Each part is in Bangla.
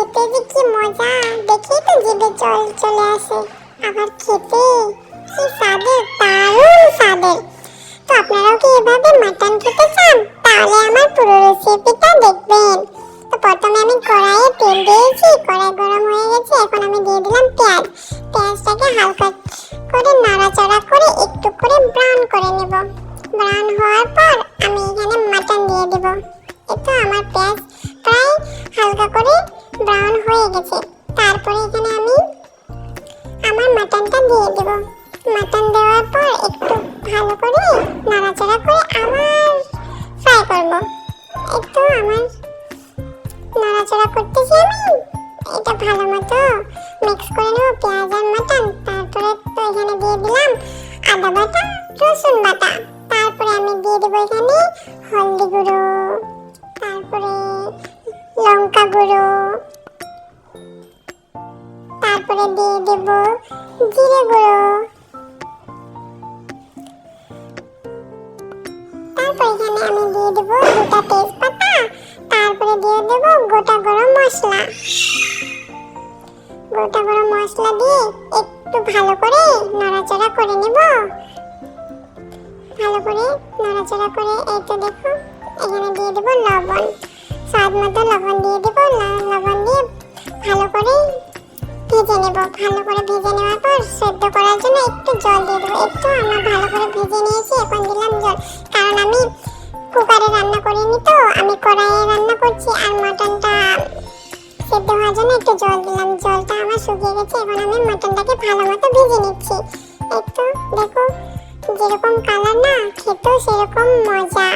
খেতে যে কি মজা, দেখেই তো জিভে জল চলে আসে। আবার খেতে কি স্বাদের, দারুণ স্বাদের। তো আপনারাও কি এভাবে মাটন খেতে চান? তাহলে আমার পুরো রেসিপিটা দেখবেন। তো প্রথমে আমি কড়াইয়ে তেল দিয়েছি, কড়াই গরম হয়ে গেছে। এখন আমি দিয়ে দিলাম পেঁয়াজ। পেঁয়াজটাকে হালকা করে নাড়াচাড়া করে একটু করে ব্রাউন করে নেব। ব্রাউন হওয়ার পর আমি এখানে মাটন দিয়ে দেব। এতো আমার পেঁয়াজ প্রায় হালকা করে ব্রাউন হয়ে গেছে। তারপরে এখানে আমি আমার মাটনটা দিয়ে দেব। মাটন দেওয়ার পর একটু ভালো করে নাড়াচাড়া করে আবার ফ্রাই করব। একটু আমার নাড়াচাড়া করতেছি আমি। এটা ভালো মতো মিক্স করে নেব পেঁয়াজ আর মাটন। তারপরে তো এখানে দিয়ে দিলাম আদা বাটা, রসুন বাটা। তারপরে আমি দিয়ে দেবো এখানে হলদি গুঁড়ো, তারপরে লঙ্কা গুঁড়ো, তারপরে দিয়ে দেব জিরে গুঁড়ো, তারপর এখানে আমি দিয়ে দেব দুটো তেজপাতা, তারপরে দিয়ে দেব গোটা গরম মশলা। গোটা গরম মশলা দিয়ে একটু ভালো করে নাড়াচাড়া করে নেব। ভালো করে নাড়াচাড়া করে এই তো দেখো এখানে দিয়ে দেব লবণ, স্বাদ মতো লবণ দিয়ে দেব। লবণ দিয়ে ভালো করে ভেজে নেব। ভালো করে ভেজে নেওয়ার পর সেদ্ধ করার জন্য একটু জল দিয়ে দেবো। একটু আমরা ভালো করে ভেজে নিয়েছি, এখন দিলাম জল। কারণ আমি কুকারে রান্না করিনি, তো আমি কড়াইয়ে রান্না করছি। আর মাটনটা সেদ্ধ হওয়ার জন্য একটু জল দিলাম। জলটা আমার শুকিয়ে গেছে। এখন আমি মাটনটাকে ভালো মতো ভেজে নিচ্ছি। একটু দেখো যেরকম কালার না, খেতেও সেরকম মজা।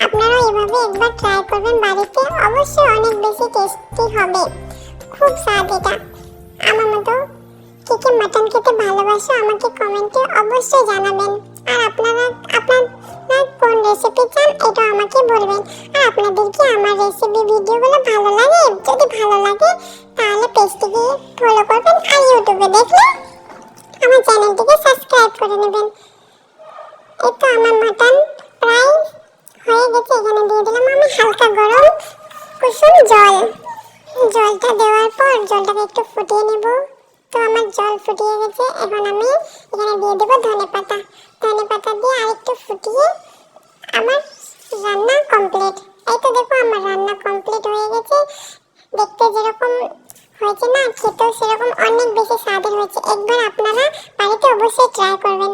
আপনারা এভাবে একবার ট্রাই করবেন বাড়িতে, অবশ্যই অনেক বেশি টেস্টি হবে। খুব স্বাদ এটা। আমার মতো কে কে মাটন খেতে ভালোবাসো আমাকে কমেন্টে অবশ্যই জানাবেন। আর আপনারা কোন রেসিপি চান এটা আমাকে বলবেন। আর আপনাদের কি আমার রেসিপি ভিডিওগুলো ভালো লাগে? যদি ভালো লাগে তাহলে পেজটিকে ফলো করবেন। আর ইউটিউবে দেখলে আমার চ্যানেলটিকে সাবস্ক্রাইব করে নেবেন। এই তো আমার মাটন প্রায় হয়ে গেছে। এখানে দিয়ে দিলাম আমি হালকা গরম কুসুম জল। জলটা দেওয়ার পর জলটাকে একটু ফুটিয়ে নেব। তো আমার জল ফুটিয়ে গেছে। এখন আমি এখানে দিয়ে দেবো ধনেপাতা। ধনেপাতা দিয়ে আরেকটু ফুটিয়ে আমার রান্না কমপ্লিট। এই তো দেখো আমার রান্না কমপ্লিট হয়ে গেছে। দেখতে যেরকম হয়েছে না, খেতেও সেরকম অনেক বেশি স্বাদের হয়েছে। একবার আপনারা বাড়িতে অবশ্যই ট্রাই করবেন।